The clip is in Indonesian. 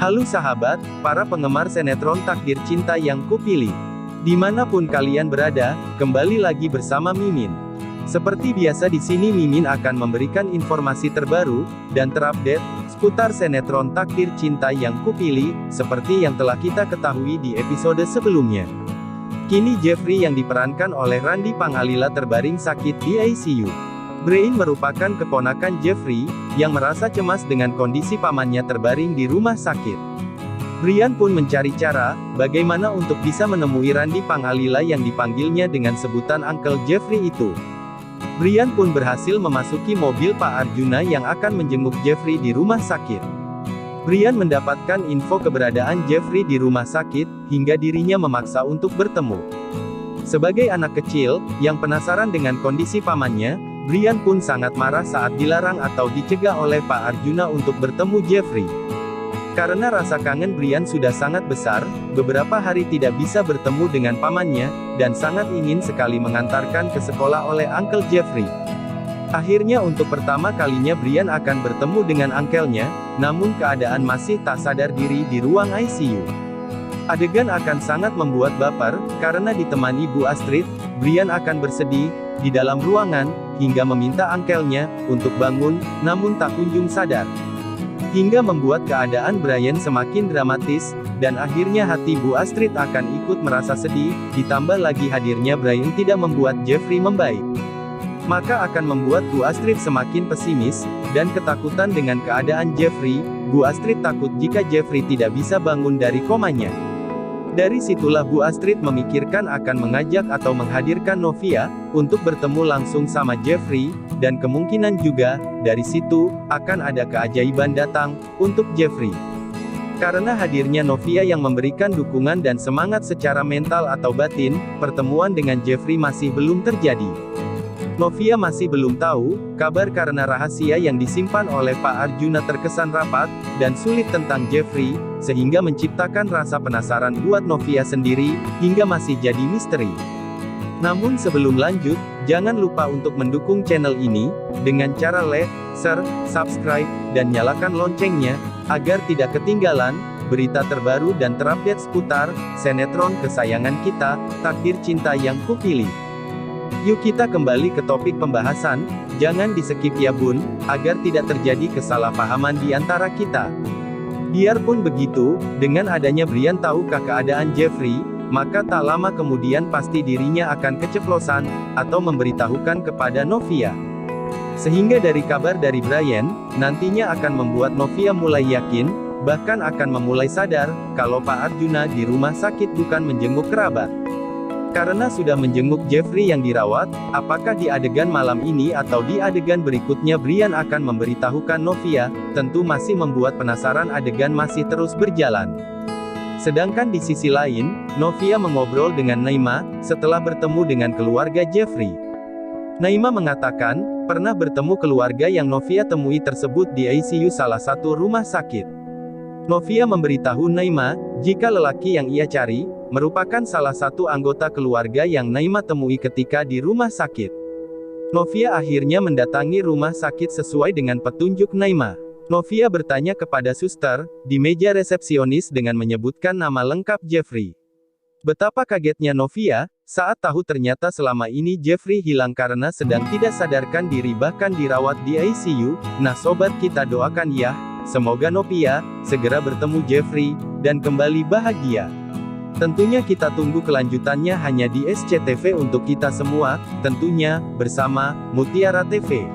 Halo sahabat, para penggemar sinetron Takdir Cinta yang Kupilih. Dimanapun kalian berada, kembali lagi bersama Mimin. Seperti biasa di sini Mimin akan memberikan informasi terbaru dan terupdate seputar sinetron Takdir Cinta yang Kupilih, seperti yang telah kita ketahui di episode sebelumnya. Kini Jeffrey yang diperankan oleh Randy Pangalila terbaring sakit di ICU. Brian merupakan keponakan Jeffrey, yang merasa cemas dengan kondisi pamannya terbaring di rumah sakit. Brian pun mencari cara, bagaimana untuk bisa menemui Randy Pangalila yang dipanggilnya dengan sebutan Uncle Jeffrey itu. Brian pun berhasil memasuki mobil Pak Arjuna yang akan menjenguk Jeffrey di rumah sakit. Brian mendapatkan info keberadaan Jeffrey di rumah sakit, hingga dirinya memaksa untuk bertemu. Sebagai anak kecil, yang penasaran dengan kondisi pamannya, Brian pun sangat marah saat dilarang atau dicegah oleh Pak Arjuna untuk bertemu Jeffrey. Karena rasa kangen Brian sudah sangat besar, beberapa hari tidak bisa bertemu dengan pamannya, dan sangat ingin sekali mengantarkan ke sekolah oleh Uncle Jeffrey. Akhirnya untuk pertama kalinya Brian akan bertemu dengan uncle-nya, namun keadaan masih tak sadar diri di ruang ICU. Adegan akan sangat membuat baper, karena ditemani Bu Astrid, Brian akan bersedih di dalam ruangan, hingga meminta uncle-nya untuk bangun, namun tak kunjung sadar. Hingga membuat keadaan Brian semakin dramatis, dan akhirnya hati Bu Astrid akan ikut merasa sedih, ditambah lagi hadirnya Brian tidak membuat Jeffrey membaik. Maka akan membuat Bu Astrid semakin pesimis, dan ketakutan dengan keadaan Jeffrey. Bu Astrid takut jika Jeffrey tidak bisa bangun dari komanya. Dari situlah Bu Astrid memikirkan akan mengajak atau menghadirkan Novia, untuk bertemu langsung sama Jeffrey, dan kemungkinan juga, dari situ, akan ada keajaiban datang, untuk Jeffrey. Karena hadirnya Novia yang memberikan dukungan dan semangat secara mental atau batin, pertemuan dengan Jeffrey masih belum terjadi. Novia masih belum tahu kabar karena rahasia yang disimpan oleh Pak Arjuna terkesan rapat dan sulit tentang Jeffrey, sehingga menciptakan rasa penasaran buat Novia sendiri, hingga masih jadi misteri. Namun sebelum lanjut, jangan lupa untuk mendukung channel ini, dengan cara like, share, subscribe, dan nyalakan loncengnya, agar tidak ketinggalan berita terbaru dan terupdate seputar sinetron kesayangan kita, Takdir Cinta yang Kupilih. Yuk kita kembali ke topik pembahasan, jangan di-skip ya bun, agar tidak terjadi kesalahpahaman di antara kita. Biarpun begitu, dengan adanya Brian tahu keadaan Jeffrey, maka tak lama kemudian pasti dirinya akan keceplosan, atau memberitahukan kepada Novia. Sehingga dari kabar dari Brian, nantinya akan membuat Novia mulai yakin, bahkan akan memulai sadar, kalau Pak Arjuna di rumah sakit bukan menjenguk kerabat. Karena sudah menjenguk Jeffrey yang dirawat, apakah di adegan malam ini atau di adegan berikutnya Brian akan memberitahukan Novia, tentu masih membuat penasaran adegan masih terus berjalan. Sedangkan di sisi lain, Novia mengobrol dengan Naima, setelah bertemu dengan keluarga Jeffrey. Naima mengatakan, pernah bertemu keluarga yang Novia temui tersebut di ICU salah satu rumah sakit. Novia memberitahu Naima, jika lelaki yang ia cari, merupakan salah satu anggota keluarga yang Naima temui ketika di rumah sakit. Novia akhirnya mendatangi rumah sakit sesuai dengan petunjuk Naima. Novia bertanya kepada suster, di meja resepsionis dengan menyebutkan nama lengkap Jeffrey. Betapa kagetnya Novia, saat tahu ternyata selama ini Jeffrey hilang karena sedang tidak sadarkan diri bahkan dirawat di ICU. Nah sobat, kita doakan ya, semoga Novia segera bertemu Jeffrey, dan kembali bahagia. Tentunya kita tunggu kelanjutannya hanya di SCTV untuk kita semua, tentunya, bersama Mutiara TV.